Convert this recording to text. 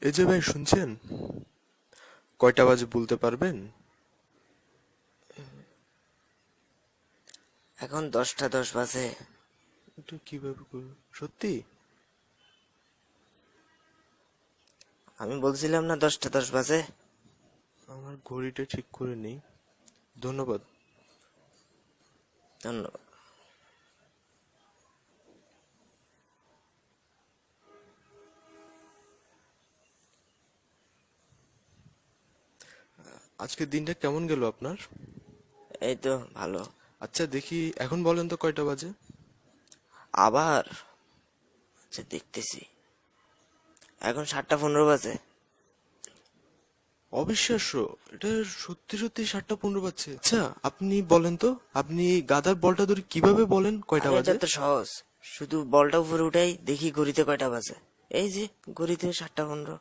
এই যে ভাই শুনছেন, কয়টা বাজে বলতে পারবেন? এখন 10টা 10 বাজে। এটা কিভাবে করব সত্যি? আমি বলছিলাম না 10টা 10 বাজে। আমার ঘড়িটা ঠিক করে নেই। ধন্যবাদ। ধন্যবাদ। আজকের দিনটা কেমন গেল আপনার? এই তো ভালো। আচ্ছা দেখি, এখন বলেন তো কয়টা বাজে? আবার আচ্ছা দেখতেছি, এখন 7টা 15 বাজে। অবিশ্বাস্য, এটা সত্যি সত্যি 7টা 15 বাজছে। আচ্ছা আপনি বলেন তো, আপনি গাদার বলটা ধরে কিভাবে বলেন কয়টা আরে এটা বাজে? তো সহজ, শুধু বলটা উপরে উঠাই দেখি ঘড়িতে কয়টা বাজে। এই যে ঘড়িতে 7টা 15।